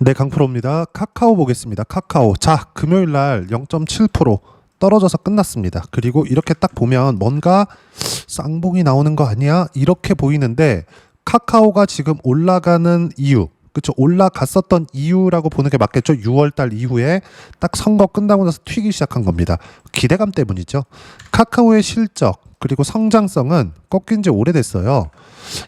네, 강프로입니다. 카카오 보겠습니다. 카카오. 자, 금요일 날 0.7% 떨어져서 끝났습니다. 그리고 이렇게 딱 보면 뭔가 쌍봉이 나오는 거 아니야? 이렇게 보이는데 카카오가 지금 올라가는 이유, 그쵸? 올라갔었던 이유라고 보는 게 맞겠죠? 6월 달 이후에 딱 선거 끝나고 나서 튀기 시작한 겁니다. 기대감 때문이죠. 카카오의 실적 그리고 성장성은 꺾인 지 오래됐어요.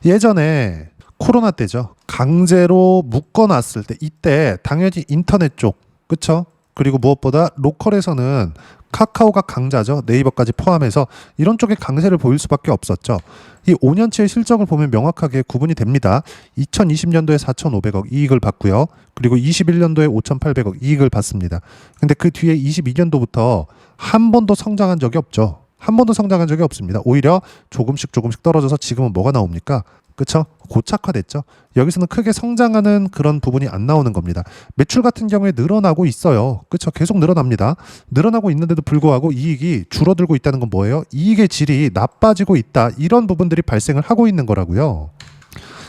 예전에 코로나 때죠. 강제로 묶어놨을 때 이때 당연히 인터넷 쪽, 그쵸? 그리고 무엇보다 로컬에서는 카카오가 강자죠. 네이버까지 포함해서 이런 쪽에 강세를 보일 수밖에 없었죠. 이 5년치의 실적을 보면 명확하게 구분이 됩니다. 2020년도에 4,500억 이익을 받고요. 그리고 21년도에 5,800억 이익을 받습니다. 근데 그 뒤에 22년도부터 한 번도 성장한 적이 없죠. 한 번도 성장한 적이 없습니다. 오히려 조금씩 떨어져서 지금은 뭐가 나옵니까? 그쵸? 고착화됐죠. 여기서는 크게 성장하는 그런 부분이 안 나오는 겁니다. 매출 같은 경우에 늘어나고 있어요. 그쵸? 계속 늘어납니다. 늘어나고 있는데도 불구하고 이익이 줄어들고 있다는 건 뭐예요? 이익의 질이 나빠지고 있다. 이런 부분들이 발생을 하고 있는 거라고요.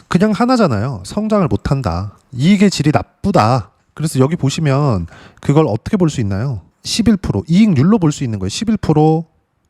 그냥 하나잖아요. 성장을 못한다. 이익의 질이 나쁘다. 그래서 여기 보시면 그걸 어떻게 볼 수 있나요? 11% 이익률로 볼 수 있는 거예요. 11%,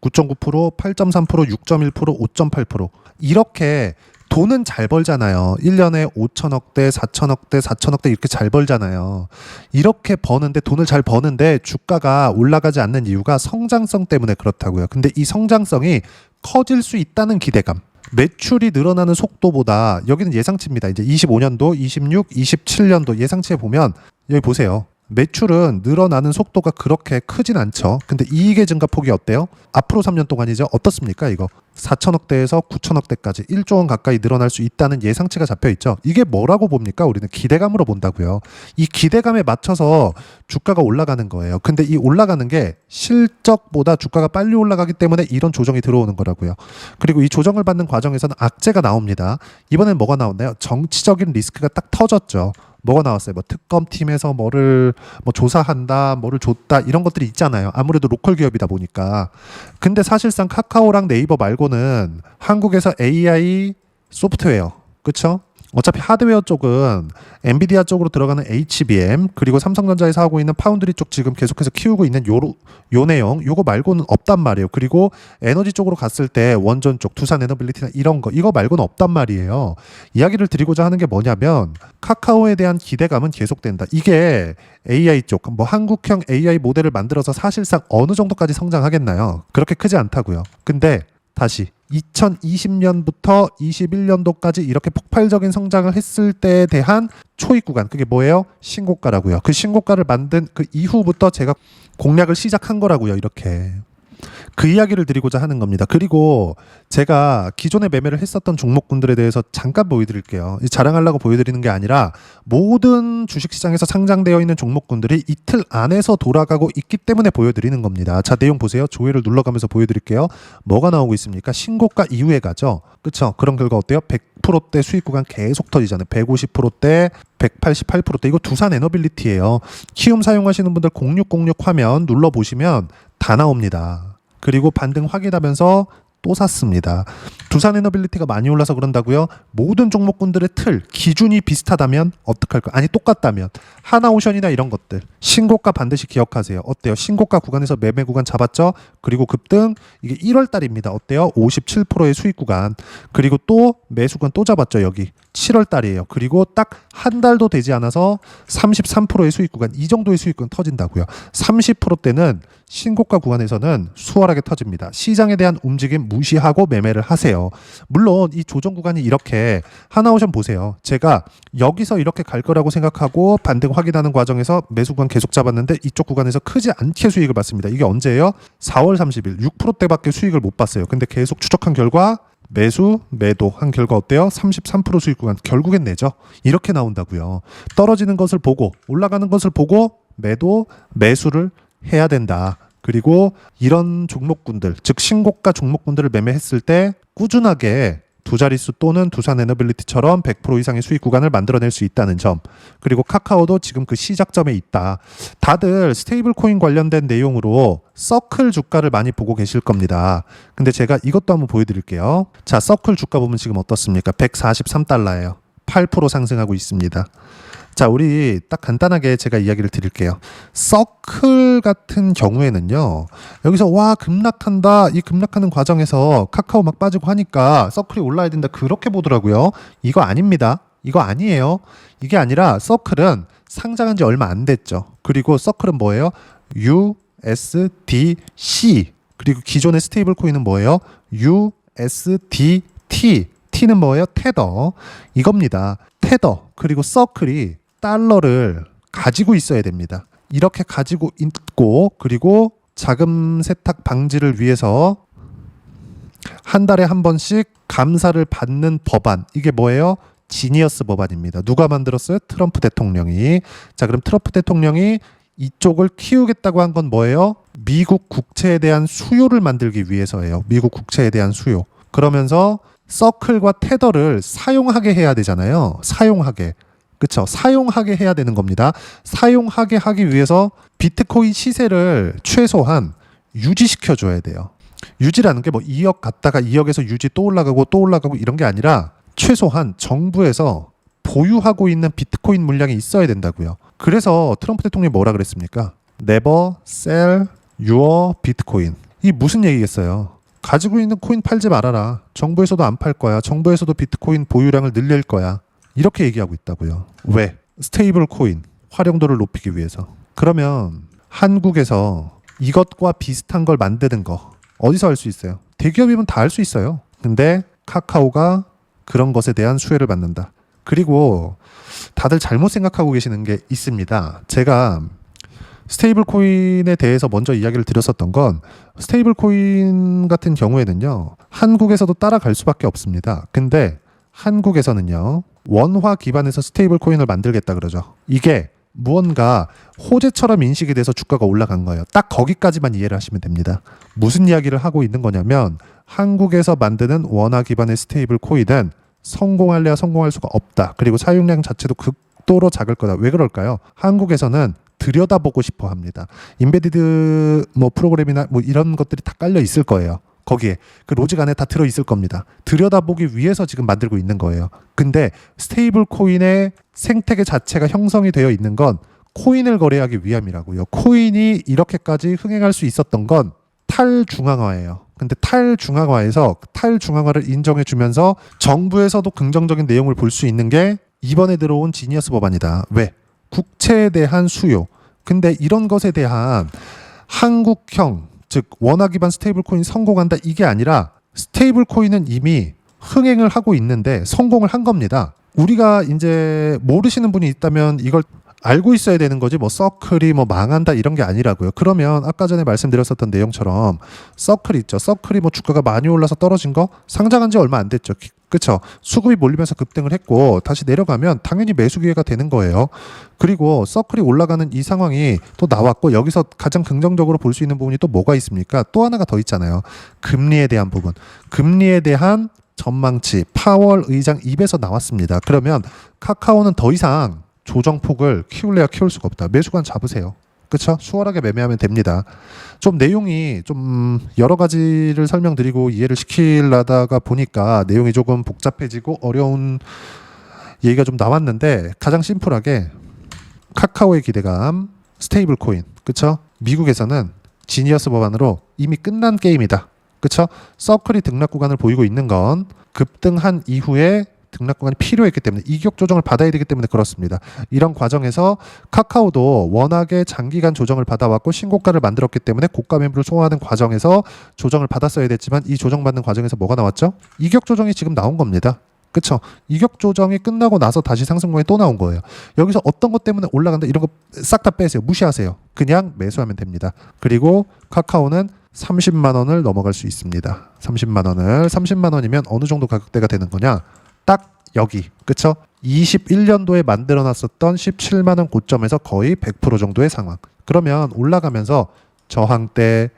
9.9%, 8.3%, 6.1%, 5.8% 이렇게 돈은 잘 벌잖아요. 1년에 5천억대, 4천억대, 4천억대 이렇게 잘 벌잖아요. 이렇게 버는데 돈을 잘 버는데 주가가 올라가지 않는 이유가 성장성 때문에 그렇다고요. 근데 이 성장성이 커질 수 있다는 기대감. 매출이 늘어나는 속도보다 여기는 예상치입니다. 이제 25년도, 26, 27년도 예상치에 보면 여기 보세요. 매출은 늘어나는 속도가 그렇게 크진 않죠. 근데 이익의 증가폭이 어때요? 앞으로 3년 동안이죠. 어떻습니까? 이거 4천억대에서 9천억대까지 1조 원 가까이 늘어날 수 있다는 예상치가 잡혀 있죠. 이게 뭐라고 봅니까? 우리는 기대감으로 본다고요. 이 기대감에 맞춰서 주가가 올라가는 거예요. 근데 이 올라가는 게 실적보다 주가가 빨리 올라가기 때문에 이런 조정이 들어오는 거라고요. 그리고 이 조정을 받는 과정에서는 악재가 나옵니다. 이번엔 뭐가 나왔나요? 정치적인 리스크가 딱 터졌죠. 뭐가 나왔어요? 뭐 특검팀에서 뭐를 조사한다, 뭐를 줬다 이런 것들이 있잖아요. 아무래도 로컬 기업이다 보니까. 근데 사실상 카카오랑 네이버 말고는 한국에서 AI 소프트웨어, 그쵸? 어차피 하드웨어 쪽은 엔비디아 쪽으로 들어가는 HBM 그리고 삼성전자에서 하고 있는 파운드리 쪽 지금 계속해서 키우고 있는 요 내용 요거 말고는 없단 말이에요. 그리고 에너지 쪽으로 갔을 때 원전 쪽 두산 에너빌리티나 이런 거 이거 말고는 없단 말이에요. 이야기를 드리고자 하는 게 뭐냐면 카카오에 대한 기대감은 계속된다. 이게 AI 쪽 뭐 한국형 AI 모델을 만들어서 사실상 어느 정도까지 성장하겠나요? 그렇게 크지 않다고요. 근데 다시 2020년부터 21년도까지 이렇게 폭발적인 성장을 했을 때에 대한 초입 구간 그게 뭐예요? 신고가라고요. 그 신고가를 만든 그 이후부터 제가 공략을 시작한 거라고요. 이렇게 그 이야기를 드리고자 하는 겁니다. 그리고 제가 기존에 매매를 했었던 종목군들에 대해서 잠깐 보여드릴게요. 자랑하려고 보여드리는 게 아니라 모든 주식시장에서 상장되어 있는 종목군들이 이틀 안에서 돌아가고 있기 때문에 보여드리는 겁니다. 자, 내용 보세요. 조회를 눌러가면서 보여드릴게요. 뭐가 나오고 있습니까? 신고가 이후에 가죠. 그쵸? 그런 결과 어때요? 100%대 수익 구간 계속 터지잖아요. 150%대, 188%대. 이거 두산 에너빌리티예요. 키움 사용하시는 분들 0606 화면 눌러보시면 다 나옵니다. 그리고 반등 확인하면서 또 샀습니다. 두산 에너빌리티가 많이 올라서 그런다고요? 모든 종목군들의 틀, 기준이 비슷하다면 어떡할까요? 아니 똑같다면 하나오션이나 이런 것들 신고가 반드시 기억하세요. 어때요? 신고가 구간에서 매매 구간 잡았죠? 그리고 급등 이게 1월 달입니다. 어때요? 57%의 수익 구간 그리고 또 매수 구간 또 잡았죠. 여기 7월 달이에요. 그리고 딱 한 달도 되지 않아서 33%의 수익 구간 이 정도의 수익 구간 터진다고요. 30%대는 신고가 구간에서는 수월하게 터집니다. 시장에 대한 움직임 무시하고 매매를 하세요. 물론 이 조정 구간이 이렇게 하나오션 보세요. 제가 여기서 이렇게 갈 거라고 생각하고 반등 확인하는 과정에서 매수 구간 계속 잡았는데 이쪽 구간에서 크지 않게 수익을 봤습니다. 이게 언제예요? 4월 30일 6%대밖에 수익을 못 봤어요. 근데 계속 추적한 결과 매수, 매도 한 결과 어때요? 33% 수익 구간 결국엔 내죠. 이렇게 나온다고요. 떨어지는 것을 보고 올라가는 것을 보고 매도, 매수를 해야 된다. 그리고 이런 종목군들, 즉 신고가 종목군들을 매매했을 때 꾸준하게 두 자릿수 또는 두산 에너빌리티처럼 100% 이상의 수익 구간을 만들어낼 수 있다는 점. 그리고 카카오도 지금 그 시작점에 있다. 다들 스테이블 코인 관련된 내용으로 서클 주가를 많이 보고 계실 겁니다. 근데 제가 이것도 한번 보여드릴게요. 자, 서클 주가 보면 지금 어떻습니까? 143달러예요. 8% 상승하고 있습니다. 자, 우리 딱 간단하게 제가 이야기를 드릴게요. 서클 같은 경우에는요, 여기서 와, 급락한다. 이 급락하는 과정에서 카카오 막 빠지고 하니까 서클이 올라야 된다. 그렇게 보더라고요. 이거 아닙니다. 이거 아니에요. 이게 아니라 서클은 상장한 지 얼마 안 됐죠. 그리고 서클은 뭐예요? USDC. 그리고 기존의 스테이블 코인은 뭐예요? USDT. T는 뭐예요? 테더. 이겁니다. 테더. 그리고 서클이 달러를 가지고 있어야 됩니다. 이렇게 가지고 있고, 그리고 자금 세탁 방지를 위해서 한 달에 한 번씩 감사를 받는 법안. 이게 뭐예요? 지니어스 법안입니다. 누가 만들었어요? 트럼프 대통령이. 자, 그럼 트럼프 대통령이 이쪽을 키우겠다고 한 건 뭐예요? 미국 국채에 대한 수요를 만들기 위해서예요. 미국 국채에 대한 수요. 그러면서 서클과 테더를 사용하게 해야 되잖아요. 사용하게. 그쵸? 사용하게 해야 되는 겁니다. 사용하게 하기 위해서 비트코인 시세를 최소한 유지시켜 줘야 돼요. 유지라는 게 뭐 2억 갔다가 2억에서 유지 또 올라가고 이런 게 아니라 최소한 정부에서 보유하고 있는 비트코인 물량이 있어야 된다고요. 그래서 트럼프 대통령이 뭐라 그랬습니까? Never sell your Bitcoin. 이 무슨 얘기겠어요? 가지고 있는 코인 팔지 말아라. 정부에서도 안 팔 거야. 정부에서도 비트코인 보유량을 늘릴 거야. 이렇게 얘기하고 있다고요. 왜? 스테이블 코인 활용도를 높이기 위해서. 그러면 한국에서 이것과 비슷한 걸 만드는 거 어디서 할 수 있어요? 대기업이면 다 할 수 있어요. 근데 카카오가 그런 것에 대한 수혜를 받는다. 그리고 다들 잘못 생각하고 계시는 게 있습니다. 제가 스테이블 코인에 대해서 먼저 이야기를 드렸었던 건 스테이블 코인 같은 경우에는요, 한국에서도 따라갈 수밖에 없습니다. 근데 한국에서는요, 원화 기반에서 스테이블 코인을 만들겠다 그러죠. 이게 무언가 호재처럼 인식이 돼서 주가가 올라간 거예요. 딱 거기까지만 이해를 하시면 됩니다. 무슨 이야기를 하고 있는 거냐면 한국에서 만드는 원화 기반의 스테이블 코인은 성공할래야 성공할 수가 없다. 그리고 사용량 자체도 극도로 작을 거다. 왜 그럴까요? 한국에서는 들여다보고 싶어 합니다. 인베디드 뭐 프로그램이나 뭐 이런 것들이 다 깔려 있을 거예요. 거기에 그 로직 안에 다 들어 있을 겁니다. 들여다보기 위해서 지금 만들고 있는 거예요. 근데 스테이블 코인의 생태계 자체가 형성이 되어 있는 건 코인을 거래하기 위함이라고요. 코인이 이렇게까지 흥행할 수 있었던 건 탈중앙화예요. 근데 탈중앙화에서 탈중앙화를 인정해 주면서 정부에서도 긍정적인 내용을 볼 수 있는 게 이번에 들어온 지니어스 법안이다. 왜? 국채에 대한 수요. 근데 이런 것에 대한 한국형, 즉 원화 기반 스테이블 코인 성공한다 이게 아니라 스테이블 코인은 이미 흥행을 하고 있는데 성공을 한 겁니다. 우리가 이제 모르시는 분이 있다면 이걸 알고 있어야 되는 거지, 뭐 서클이 뭐 망한다 이런 게 아니라고요. 그러면 아까 전에 말씀드렸었던 내용처럼 서클 있죠. 서클이 뭐 주가가 많이 올라서 떨어진 거 상장한 지 얼마 안 됐죠. 그쵸? 수급이 몰리면서 급등을 했고 다시 내려가면 당연히 매수 기회가 되는 거예요. 그리고 서클이 올라가는 이 상황이 또 나왔고 여기서 가장 긍정적으로 볼 수 있는 부분이 또 뭐가 있습니까? 또 하나가 더 있잖아요. 금리에 대한 부분. 금리에 대한 전망치, 파월 의장 입에서 나왔습니다. 그러면 카카오는 더 이상 조정폭을 키울래야 키울 수가 없다. 매수관 잡으세요. 그렇죠? 수월하게 매매하면 됩니다. 좀 내용이 좀 여러 가지를 설명드리고 이해를 시키려다가 보니까 내용이 조금 복잡해지고 어려운 얘기가 좀 나왔는데 가장 심플하게 카카오의 기대감, 스테이블 코인, 그렇죠? 미국에서는 지니어스 법안으로 이미 끝난 게임이다. 그렇죠? 서클이 등락 구간을 보이고 있는 건 급등한 이후에 등락 구간이 필요했기 때문에 이격 조정을 받아야 되기 때문에 그렇습니다. 이런 과정에서 카카오도 워낙에 장기간 조정을 받아왔고 신고가를 만들었기 때문에 고가 매물을 소화하는 과정에서 조정을 받았어야 됐지만 이 조정받는 과정에서 뭐가 나왔죠? 이격 조정이 지금 나온 겁니다. 그쵸? 이격 조정이 끝나고 나서 다시 상승권이 또 나온 거예요. 여기서 어떤 것 때문에 올라간다 이런 거 싹 다 빼세요. 무시하세요. 그냥 매수하면 됩니다. 그리고 카카오는 30만 원을 넘어갈 수 있습니다. 30만 원이면 어느 정도 가격대가 되는 거냐? 딱 여기, 그쵸? 21년도에 만들어놨었던 17만 원 고점에서 거의 100% 정도의 상황. 그러면 올라가면서 저항대,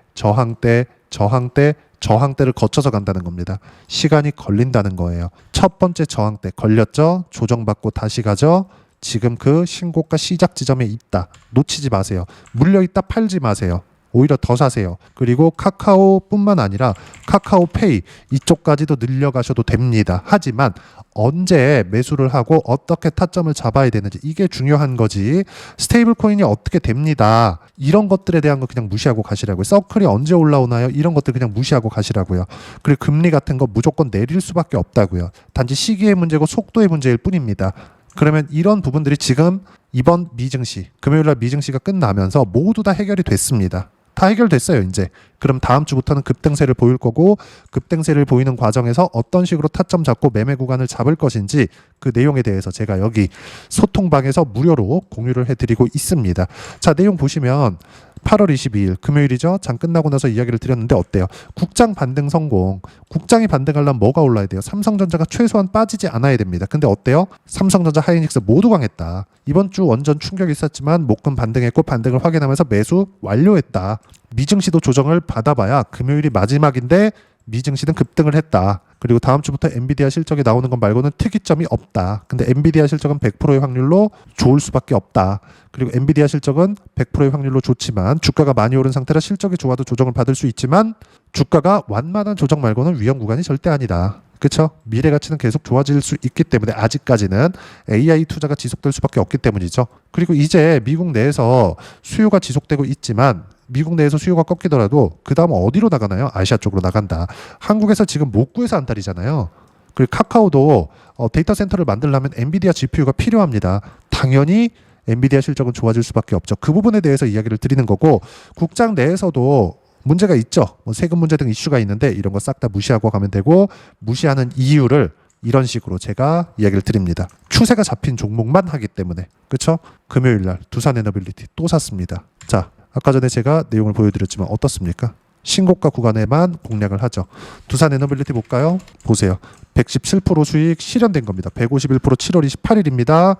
저항대를 거쳐서 간다는 겁니다. 시간이 걸린다는 거예요. 첫 번째 저항대 걸렸죠? 조정받고 다시 가죠? 지금 그 신고가 시작 지점에 있다. 놓치지 마세요. 물려있다 팔지 마세요. 오히려 더 사세요. 그리고 카카오뿐만 아니라 카카오페이 이쪽까지도 늘려가셔도 됩니다. 하지만 언제 매수를 하고 어떻게 타점을 잡아야 되는지 이게 중요한 거지. 스테이블 코인이 어떻게 됩니다. 이런 것들에 대한 거 그냥 무시하고 가시라고요. 서클이 언제 올라오나요? 이런 것들 그냥 무시하고 가시라고요. 그리고 금리 같은 거 무조건 내릴 수밖에 없다고요. 단지 시기의 문제고 속도의 문제일 뿐입니다. 그러면 이런 부분들이 지금 이번 미증시, 금요일날 미증시가 끝나면서 모두 다 해결이 됐습니다. 다 해결됐어요, 이제. 그럼 다음 주부터는 급등세를 보일 거고, 급등세를 보이는 과정에서 어떤 식으로 타점 잡고 매매 구간을 잡을 것인지 그 내용에 대해서 제가 여기 소통방에서 무료로 공유를 해드리고 있습니다. 자, 내용 보시면 8월 22일 금요일이죠. 장 끝나고 나서 이야기를 드렸는데 어때요? 국장 반등 성공. 국장이 반등하려면 뭐가 올라야 돼요? 삼성전자가 최소한 빠지지 않아야 됩니다. 근데 어때요? 삼성전자, 하이닉스 모두 강했다. 이번 주 원전 충격이 있었지만 목금 반등했고 반등을 확인하면서 매수 완료했다. 미증시도 조정을 받아봐야 금요일이 마지막인데 미증시는 급등을 했다. 그리고 다음 주부터 엔비디아 실적이 나오는 것 말고는 특이점이 없다. 근데 엔비디아 실적은 100%의 확률로 좋을 수밖에 없다. 그리고 엔비디아 실적은 100%의 확률로 좋지만 주가가 많이 오른 상태라 실적이 좋아도 조정을 받을 수 있지만 주가가 완만한 조정 말고는 위험 구간이 절대 아니다. 그렇죠? 미래 가치는 계속 좋아질 수 있기 때문에 아직까지는 AI 투자가 지속될 수밖에 없기 때문이죠. 그리고 이제 미국 내에서 수요가 지속되고 있지만 미국 내에서 수요가 꺾이더라도 그 다음 어디로 나가나요? 아시아 쪽으로 나간다. 한국에서 지금 못 구해서 안달이잖아요. 그리고 카카오도 데이터 센터를 만들려면 엔비디아 GPU가 필요합니다. 당연히 엔비디아 실적은 좋아질 수밖에 없죠. 그 부분에 대해서 이야기를 드리는 거고 국장 내에서도 문제가 있죠. 뭐 세금 문제 등 이슈가 있는데 이런 거 싹 다 무시하고 가면 되고 무시하는 이유를 이런 식으로 제가 이야기를 드립니다. 추세가 잡힌 종목만 하기 때문에. 그렇죠? 금요일 날 두산에너빌리티 또 샀습니다. 자, 아까 전에 제가 내용을 보여드렸지만 어떻습니까? 신고가 구간에만 공략을 하죠. 두산에너빌리티 볼까요? 보세요. 117% 수익 실현된 겁니다. 151% 7월 28일입니다.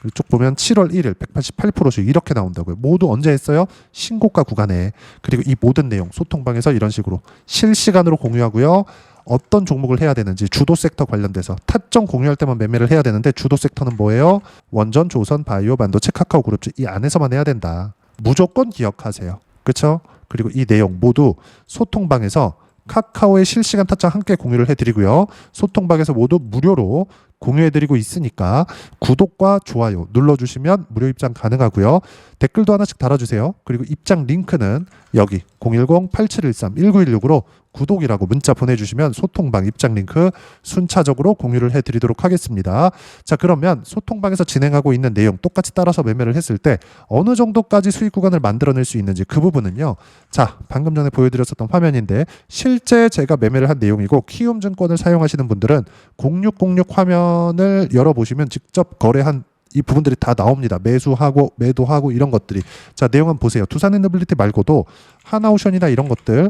이쪽 보면 7월 1일 188% 수익 이렇게 나온다고요. 모두 언제 했어요? 신고가 구간에. 그리고 이 모든 내용 소통방에서 이런 식으로 실시간으로 공유하고요. 어떤 종목을 해야 되는지 주도 섹터 관련돼서 타점 공유할 때만 매매를 해야 되는데 주도 섹터는 뭐예요? 원전, 조선, 바이오, 반도체, 카카오 그룹주 이 안에서만 해야 된다. 무조건 기억하세요. 그렇죠? 그리고 이 내용 모두 소통방에서 카카오의 실시간 타점 함께 공유를 해드리고요. 소통방에서 모두 무료로 공유해드리고 있으니까 구독과 좋아요 눌러주시면 무료 입장 가능하고요. 댓글도 하나씩 달아주세요. 그리고 입장 링크는 여기 010-8713-1916으로 구독이라고 문자 보내주시면 소통방 입장 링크 순차적으로 공유를 해드리도록 하겠습니다. 자, 그러면 소통방에서 진행하고 있는 내용 똑같이 따라서 매매를 했을 때 어느 정도까지 수익 구간을 만들어낼 수 있는지 그 부분은요. 자, 방금 전에 보여드렸었던 화면인데 실제 제가 매매를 한 내용이고 키움증권을 사용하시는 분들은 0606 화면을 열어보시면 직접 거래한 이 부분들이 다 나옵니다. 매수하고 매도하고 이런 것들이. 자, 내용은 보세요. 두산에너빌리티 말고도 하나오션이나 이런 것들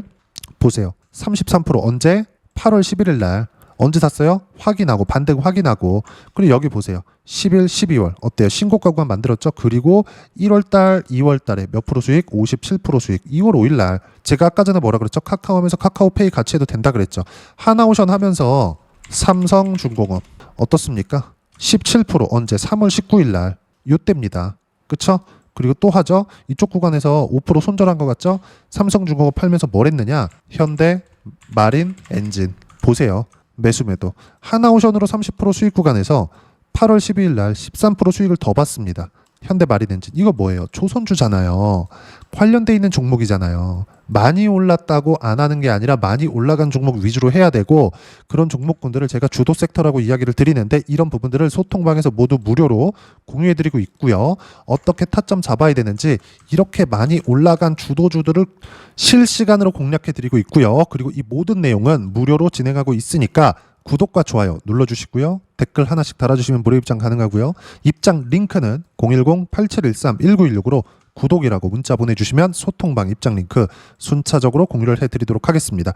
보세요. 33% 언제? 8월 11일 날. 언제 샀어요? 확인하고 반등 확인하고. 그리고 여기 보세요. 10일, 12월 어때요? 신고가 구간 만들었죠? 그리고 1월 달, 2월 달에 몇 프로 수익? 57% 수익. 2월 5일 날 제가 아까 전에 뭐라 그랬죠? 카카오 하면서 카카오페이 같이 해도 된다 그랬죠. 하나오션 하면서 삼성중공업 어떻습니까? 17% 언제? 3월 19일 날 요때입니다. 그쵸? 그리고 또 하죠. 이쪽 구간에서 5% 손절한 것 같죠? 삼성중공업 팔면서 뭘 했느냐? 현대, 마린, 엔진. 보세요. 매수 매도. 하나오션으로 30% 수익 구간에서 8월 12일 날 13% 수익을 더 봤습니다. 현대 마린 엔진. 이거 뭐예요? 조선주잖아요. 관련돼 있는 종목이잖아요. 많이 올랐다고 안 하는 게 아니라 많이 올라간 종목 위주로 해야 되고 그런 종목군들을 제가 주도 섹터라고 이야기를 드리는데 이런 부분들을 소통방에서 모두 무료로 공유해드리고 있고요. 어떻게 타점 잡아야 되는지 이렇게 많이 올라간 주도주들을 실시간으로 공략해드리고 있고요. 그리고 이 모든 내용은 무료로 진행하고 있으니까 구독과 좋아요 눌러주시고요. 댓글 하나씩 달아주시면 무료 입장 가능하고요. 입장 링크는 010-8713-1916으로 구독이라고 문자 보내주시면 소통방 입장 링크 순차적으로 공유를 해드리도록 하겠습니다.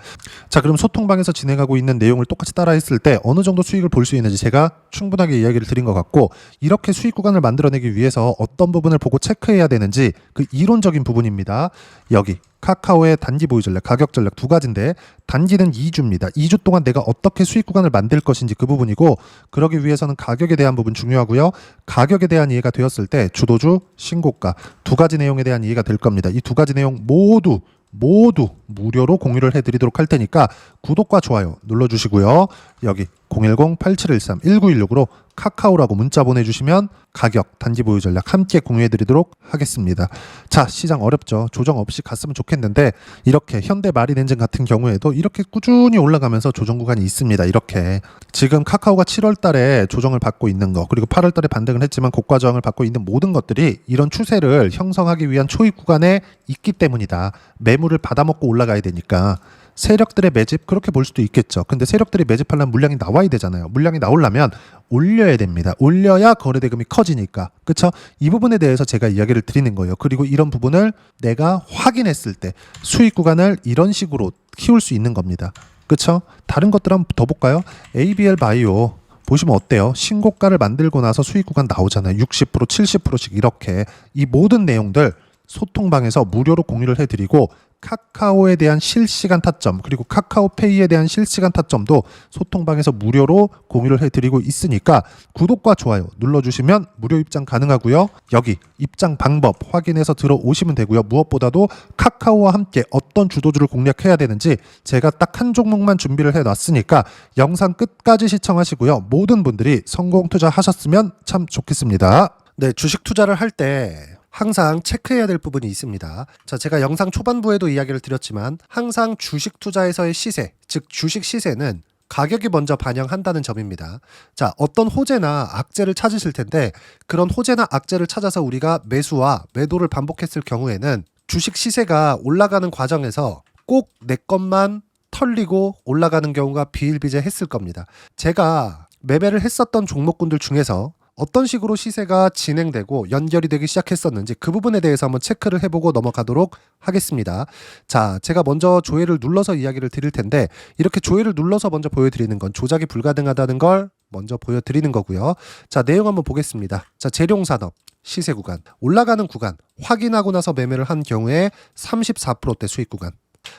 자, 그럼 소통방에서 진행하고 있는 내용을 똑같이 따라 했을 때 어느 정도 수익을 볼 수 있는지 제가 충분하게 이야기를 드린 것 같고 이렇게 수익 구간을 만들어내기 위해서 어떤 부분을 보고 체크해야 되는지 그 이론적인 부분입니다. 여기 카카오의 단기 보유 전략, 가격 전략 두 가지인데 단기는 2주입니다. 2주 동안 내가 어떻게 수익 구간을 만들 것인지 그 부분이고 그러기 위해서는 가격에 대한 부분 중요하고요. 가격에 대한 이해가 되었을 때 주도주, 신고가 두 가지 내용에 대한 이해가 될 겁니다. 이 두 가지 내용 모두 모두 무료로 공유를 해드리도록 할 테니까 구독과 좋아요 눌러주시고요. 여기 010-8713-1916으로 카카오라고 문자 보내주시면 가격, 단기 보유 전략 함께 공유해드리도록 하겠습니다. 자, 시장 어렵죠. 조정 없이 갔으면 좋겠는데 이렇게 현대 마린엔진 같은 경우에도 이렇게 꾸준히 올라가면서 조정 구간이 있습니다. 이렇게 지금 카카오가 7월 달에 조정을 받고 있는 거, 그리고 8월 달에 반등을 했지만 고가 저항을 받고 있는 모든 것들이 이런 추세를 형성하기 위한 초입 구간에 있기 때문이다. 매물을 받아먹고 올라가야 되니까 세력들의 매집, 그렇게 볼 수도 있겠죠. 근데 세력들이 매집하려면 물량이 나와야 되잖아요. 물량이 나오려면 올려야 됩니다. 올려야 거래 대금이 커지니까. 그렇죠? 이 부분에 대해서 제가 이야기를 드리는 거예요. 그리고 이런 부분을 내가 확인했을 때 수익 구간을 이런 식으로 키울 수 있는 겁니다. 그렇죠? 다른 것들 한번 더 볼까요? ABL 바이오 보시면 어때요? 신고가를 만들고 나서 수익 구간 나오잖아요. 60%, 70%씩 이렇게. 이 모든 내용들 소통방에서 무료로 공유를 해드리고 카카오에 대한 실시간 타점, 그리고 카카오페이에 대한 실시간 타점도 소통방에서 무료로 공유를 해드리고 있으니까 구독과 좋아요 눌러주시면 무료 입장 가능하고요. 여기 입장 방법 확인해서 들어오시면 되고요. 무엇보다도 카카오와 함께 어떤 주도주를 공략해야 되는지 제가 딱 한 종목만 준비를 해놨으니까 영상 끝까지 시청하시고요. 모든 분들이 성공 투자하셨으면 참 좋겠습니다. 네, 주식 투자를 할때 항상 체크해야 될 부분이 있습니다. 자, 제가 영상 초반부에도 이야기를 드렸지만 항상 주식 투자에서의 시세, 즉 주식 시세는 가격이 먼저 반영한다는 점입니다. 자, 어떤 호재나 악재를 찾으실 텐데 그런 호재나 악재를 찾아서 우리가 매수와 매도를 반복했을 경우에는 주식 시세가 올라가는 과정에서 꼭 내 것만 털리고 올라가는 경우가 비일비재했을 겁니다. 제가 매매를 했었던 종목군들 중에서 어떤 식으로 시세가 진행되고 연결이 되기 시작했었는지 그 부분에 대해서 한번 체크를 해보고 넘어가도록 하겠습니다. 자, 제가 먼저 조회를 눌러서 이야기를 드릴 텐데 이렇게 조회를 눌러서 먼저 보여드리는 건 조작이 불가능하다는 걸 먼저 보여드리는 거고요. 자, 내용 한번 보겠습니다. 자, 재룡산업 시세 구간, 올라가는 구간 확인하고 나서 매매를 한 경우에 34%대 수익 구간.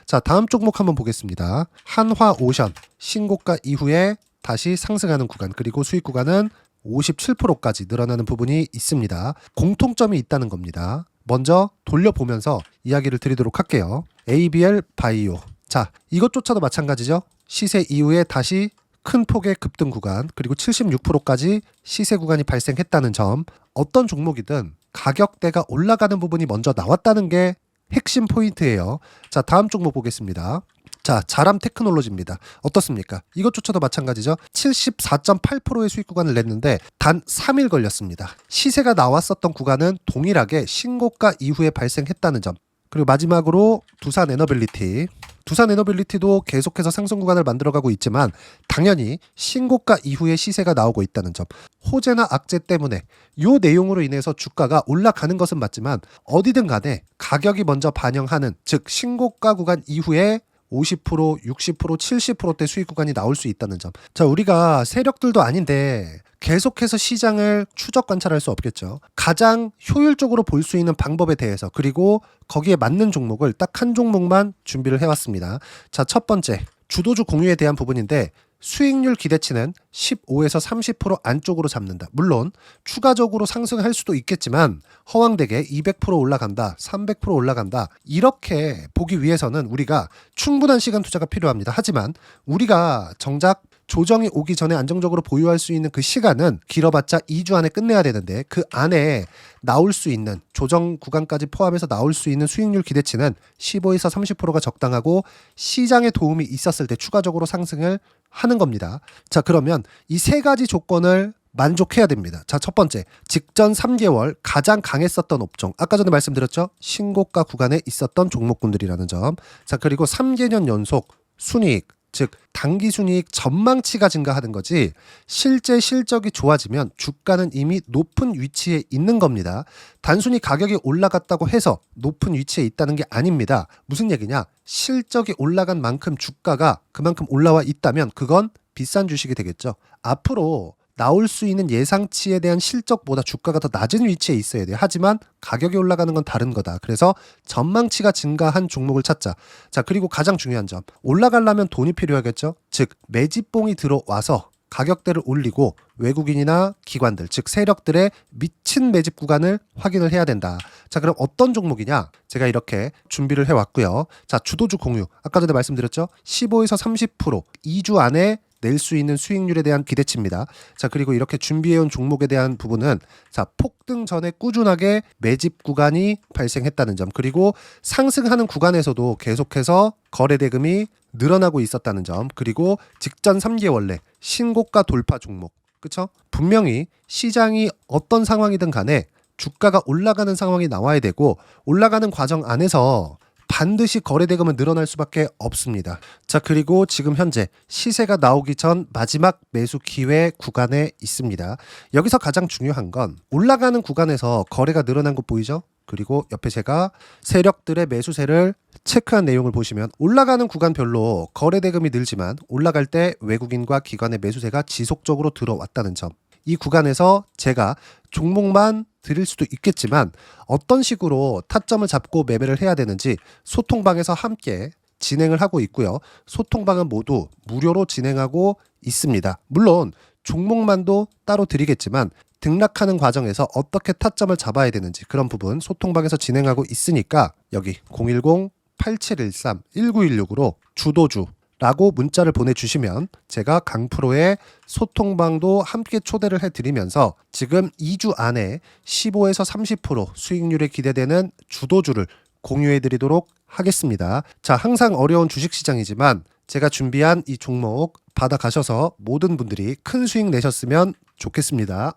자, 다음 종목 한번 보겠습니다. 한화오션 신고가 이후에 다시 상승하는 구간, 그리고 수익 구간은 57%까지 늘어나는 부분이 있습니다. 공통점이 있다는 겁니다. 먼저 돌려보면서 이야기를 드리도록 할게요. ABL 바이오. 자, 이것조차도 마찬가지죠. 시세 이후에 다시 큰 폭의 급등 구간, 그리고 76%까지 시세 구간이 발생했다는 점. 어떤 종목이든 가격대가 올라가는 부분이 먼저 나왔다는 게 핵심 포인트예요. 자, 다음 종목 보겠습니다. 자, 자람 테크놀로지입니다. 어떻습니까? 이것조차도 마찬가지죠. 74.8%의 수익 구간을 냈는데 단 3일 걸렸습니다. 시세가 나왔었던 구간은 동일하게 신고가 이후에 발생했다는 점. 그리고 마지막으로 두산 에너빌리티. 두산 에너빌리티도 계속해서 상승 구간을 만들어가고 있지만 당연히 신고가 이후에 시세가 나오고 있다는 점. 호재나 악재 때문에 이 내용으로 인해서 주가가 올라가는 것은 맞지만 어디든 간에 가격이 먼저 반영하는, 즉 신고가 구간 이후에 50%, 60%, 70%대 수익 구간이 나올 수 있다는 점. 자, 우리가 세력들도 아닌데 계속해서 시장을 추적 관찰할 수 없겠죠. 가장 효율적으로 볼 수 있는 방법에 대해서, 그리고 거기에 맞는 종목을 딱 한 종목만 준비를 해왔습니다. 자, 첫 번째 주도주 공유에 대한 부분인데 수익률 기대치는 15에서 30% 안쪽으로 잡는다. 물론 추가적으로 상승할 수도 있겠지만 허황되게 200% 올라간다, 300% 올라간다, 이렇게 보기 위해서는 우리가 충분한 시간 투자가 필요합니다. 하지만 우리가 정작 조정이 오기 전에 안정적으로 보유할 수 있는 그 시간은 길어봤자 2주 안에 끝내야 되는데 그 안에 나올 수 있는, 조정 구간까지 포함해서 나올 수 있는 수익률 기대치는 15에서 30%가 적당하고 시장에 도움이 있었을 때 추가적으로 상승을 하는 겁니다. 자, 그러면 이 세 가지 조건을 만족해야 됩니다. 자, 첫 번째, 직전 3개월 가장 강했었던 업종, 아까 전에 말씀드렸죠? 신고가 구간에 있었던 종목군들이라는 점. 자, 그리고 3개년 연속 순이익, 즉 단기 순이익 전망치가 증가하는 거지 실제 실적이 좋아지면 주가는 이미 높은 위치에 있는 겁니다. 단순히 가격이 올라갔다고 해서 높은 위치에 있다는 게 아닙니다. 무슨 얘기냐? 실적이 올라간 만큼 주가가 그만큼 올라와 있다면 그건 비싼 주식이 되겠죠. 앞으로 나올 수 있는 예상치에 대한 실적보다 주가가 더 낮은 위치에 있어야 돼요. 하지만 가격이 올라가는 건 다른 거다. 그래서 전망치가 증가한 종목을 찾자. 자, 그리고 가장 중요한 점, 올라가려면 돈이 필요하겠죠. 즉 매집봉이 들어와서 가격대를 올리고 외국인이나 기관들, 즉 세력들의 미친 매집 구간을 확인을 해야 된다. 자, 그럼 어떤 종목이냐? 제가 이렇게 준비를 해왔고요. 자, 주도주 공유. 아까 전에 말씀드렸죠? 15에서 30% 2주 안에 낼 수 있는 수익률에 대한 기대치입니다. 자, 그리고 이렇게 준비해온 종목에 대한 부분은 자, 폭등 전에 꾸준하게 매집 구간이 발생했다는 점, 그리고 상승하는 구간에서도 계속해서 거래 대금이 늘어나고 있었다는 점, 그리고 직전 3개월 내 신고가 돌파 종목. 그쵸? 분명히 시장이 어떤 상황이든 간에 주가가 올라가는 상황이 나와야 되고, 올라가는 과정 안에서 반드시 거래대금은 늘어날 수밖에 없습니다. 자, 그리고 지금 현재 시세가 나오기 전 마지막 매수 기회 구간에 있습니다. 여기서 가장 중요한 건 올라가는 구간에서 거래가 늘어난 거 보이죠? 그리고 옆에 제가 세력들의 매수세를 체크한 내용을 보시면 올라가는 구간별로 거래대금이 늘지만 올라갈 때 외국인과 기관의 매수세가 지속적으로 들어왔다는 점, 이 구간에서 제가 종목만 드릴 수도 있겠지만 어떤 식으로 타점을 잡고 매매를 해야 되는지 소통방에서 함께 진행을 하고 있고요. 소통방은 모두 무료로 진행하고 있습니다. 물론 종목만도 따로 드리겠지만 등락하는 과정에서 어떻게 타점을 잡아야 되는지 그런 부분 소통방에서 진행하고 있으니까 여기 010-8713-1916으로 주도주 라고 문자를 보내주시면 제가 강프로의 소통방도 함께 초대를 해드리면서 지금 2주 안에 15에서 30% 수익률이 기대되는 주도주를 공유해드리도록 하겠습니다. 자, 항상 어려운 주식시장이지만 제가 준비한 이 종목 받아가셔서 모든 분들이 큰 수익 내셨으면 좋겠습니다.